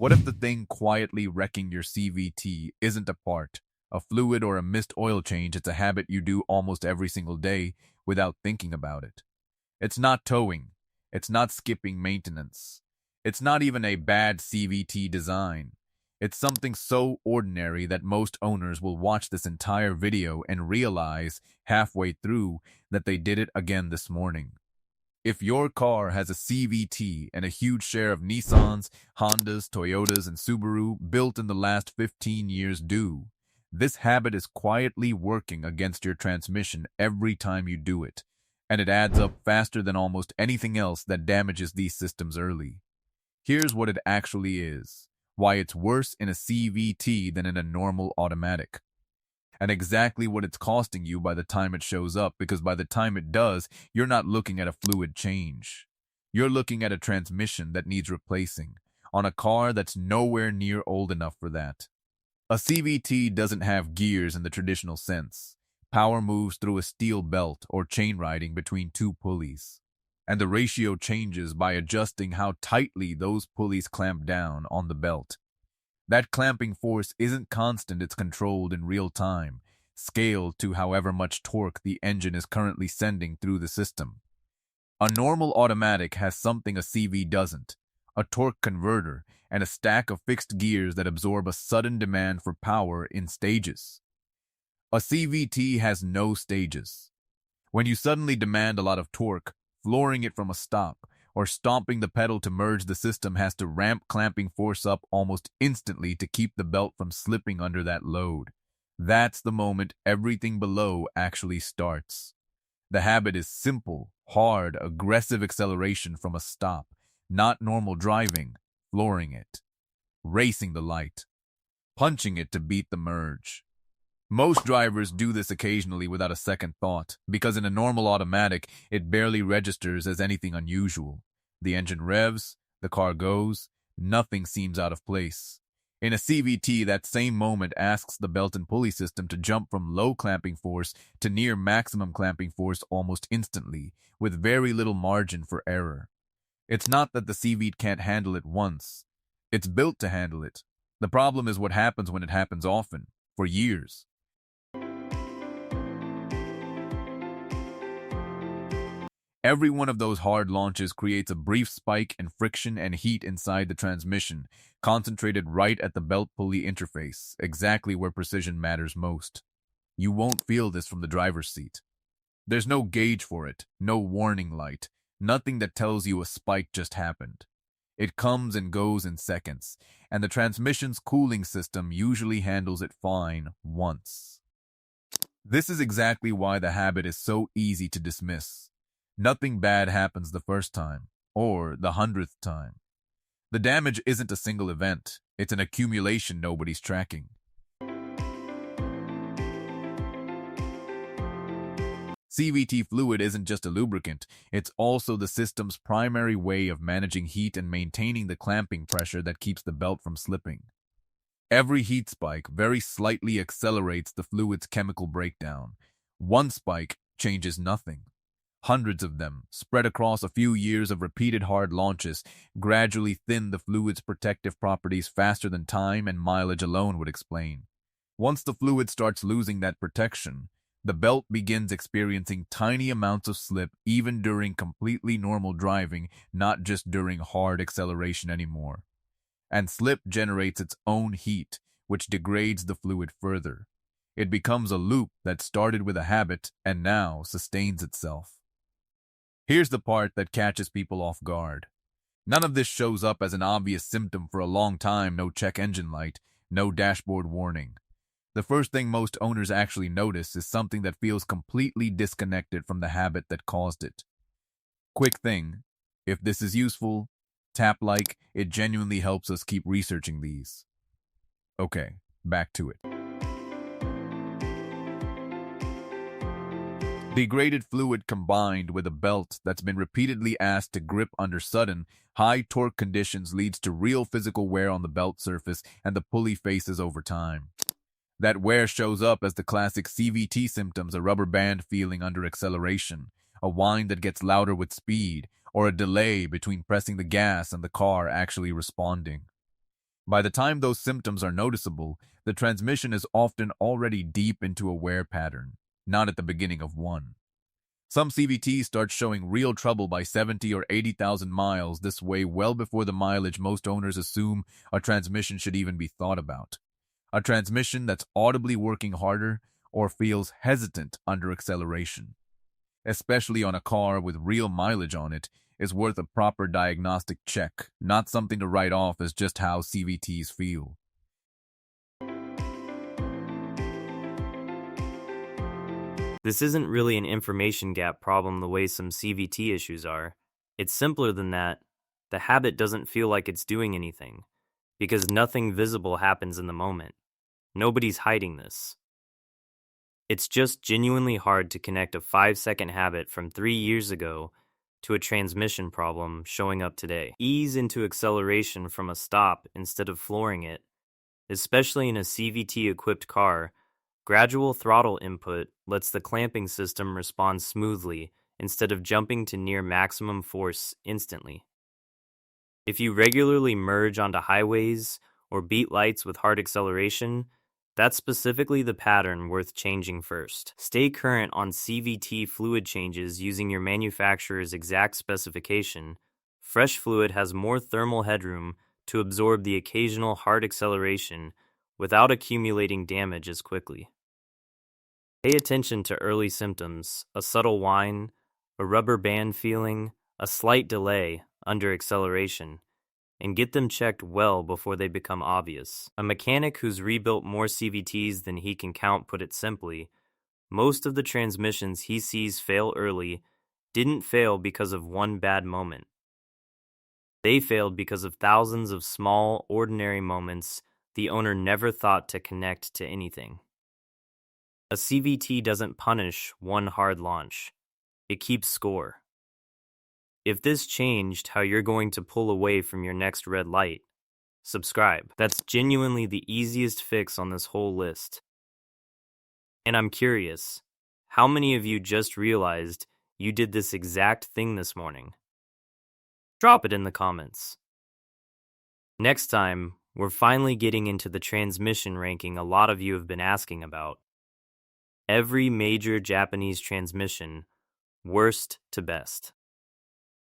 What if the thing quietly wrecking your CVT isn't a part, a fluid, or a missed oil change? It's a habit you do almost every single day without thinking about it. It's not towing. It's not skipping maintenance. It's not even a bad CVT design. It's something so ordinary that most owners will watch this entire video and realize halfway through that they did it again this morning. If your car has a CVT and a huge share of Nissans, Hondas, Toyotas, and Subaru built in the last 15 years do, this habit is quietly working against your transmission every time you do it, and it adds up faster than almost anything else that damages these systems early. Here's what it actually is, why it's worse in a CVT than in a normal automatic, and exactly what it's costing you by the time it shows up, because by the time it does, you're not looking at a fluid change. You're looking at a transmission that needs replacing, on a car that's nowhere near old enough for that. A CVT doesn't have gears in the traditional sense. Power moves through a steel belt or chain riding between two pulleys, and the ratio changes by adjusting how tightly those pulleys clamp down on the belt. That clamping force isn't constant, it's controlled in real time, scaled to however much torque the engine is currently sending through the system. A normal automatic has something a CV doesn't, a torque converter and a stack of fixed gears that absorb a sudden demand for power in stages. A CVT has no stages. When you suddenly demand a lot of torque, flooring it from a stop, or stomping the pedal to merge, the system has to ramp clamping force up almost instantly to keep the belt from slipping under that load. That's the moment everything below actually starts. The habit is simple, hard, aggressive acceleration from a stop, not normal driving, flooring it, racing the light, punching it to beat the merge. Most drivers do this occasionally without a second thought, because in a normal automatic, it barely registers as anything unusual. The engine revs, the car goes, nothing seems out of place. In a CVT, that same moment asks the belt and pulley system to jump from low clamping force to near maximum clamping force almost instantly, with very little margin for error. It's not that the CVT can't handle it once. It's built to handle it. The problem is what happens when it happens often, for years. Every one of those hard launches creates a brief spike in friction and heat inside the transmission, concentrated right at the belt-pulley interface, exactly where precision matters most. You won't feel this from the driver's seat. There's no gauge for it, no warning light, nothing that tells you a spike just happened. It comes and goes in seconds, and the transmission's cooling system usually handles it fine once. This is exactly why the habit is so easy to dismiss. Nothing bad happens the first time, or the 100th time. The damage isn't a single event, it's an accumulation nobody's tracking. CVT fluid isn't just a lubricant, it's also the system's primary way of managing heat and maintaining the clamping pressure that keeps the belt from slipping. Every heat spike very slightly accelerates the fluid's chemical breakdown. One spike changes nothing. Hundreds of them, spread across a few years of repeated hard launches, gradually thin the fluid's protective properties faster than time and mileage alone would explain. Once the fluid starts losing that protection, the belt begins experiencing tiny amounts of slip even during completely normal driving, not just during hard acceleration anymore. And slip generates its own heat, which degrades the fluid further. It becomes a loop that started with a habit and now sustains itself. Here's the part that catches people off guard. None of this shows up as an obvious symptom for a long time. No check engine light, no dashboard warning. The first thing most owners actually notice is something that feels completely disconnected from the habit that caused it. Quick thing, if this is useful, tap like, it genuinely helps us keep researching these. Okay, back to it. Degraded fluid combined with a belt that's been repeatedly asked to grip under sudden, high torque conditions leads to real physical wear on the belt surface and the pulley faces over time. That wear shows up as the classic CVT symptoms: a rubber band feeling under acceleration, a whine that gets louder with speed, or a delay between pressing the gas and the car actually responding. By the time those symptoms are noticeable, the transmission is often already deep into a wear pattern, not at the beginning of one. Some CVTs start showing real trouble by 70 or 80,000 miles this way well before the mileage most owners assume a transmission should even be thought about. A transmission that's audibly working harder or feels hesitant under acceleration, especially on a car with real mileage on it, is worth a proper diagnostic check, not something to write off as just how CVTs feel. This isn't really an information gap problem the way some CVT issues are. It's simpler than that. The habit doesn't feel like it's doing anything, because nothing visible happens in the moment. Nobody's hiding this. It's just genuinely hard to connect a 5-second habit from 3 years ago to a transmission problem showing up today. Ease into acceleration from a stop instead of flooring it, especially in a CVT-equipped car. Gradual throttle input lets the clamping system respond smoothly instead of jumping to near maximum force instantly. If you regularly merge onto highways or beat lights with hard acceleration, that's specifically the pattern worth changing first. Stay current on CVT fluid changes using your manufacturer's exact specification. Fresh fluid has more thermal headroom to absorb the occasional hard acceleration without accumulating damage as quickly. Pay attention to early symptoms, a subtle whine, a rubber band feeling, a slight delay under acceleration, and get them checked well before they become obvious. A mechanic who's rebuilt more CVTs than he can count put it simply, most of the transmissions he sees fail early didn't fail because of one bad moment. They failed because of thousands of small, ordinary moments the owner never thought to connect to anything. A CVT doesn't punish one hard launch. It keeps score. If this changed how you're going to pull away from your next red light, subscribe. That's genuinely the easiest fix on this whole list. And I'm curious, how many of you just realized you did this exact thing this morning? Drop it in the comments. Next time, we're finally getting into the transmission ranking a lot of you have been asking about. Every major Japanese transmission, worst to best.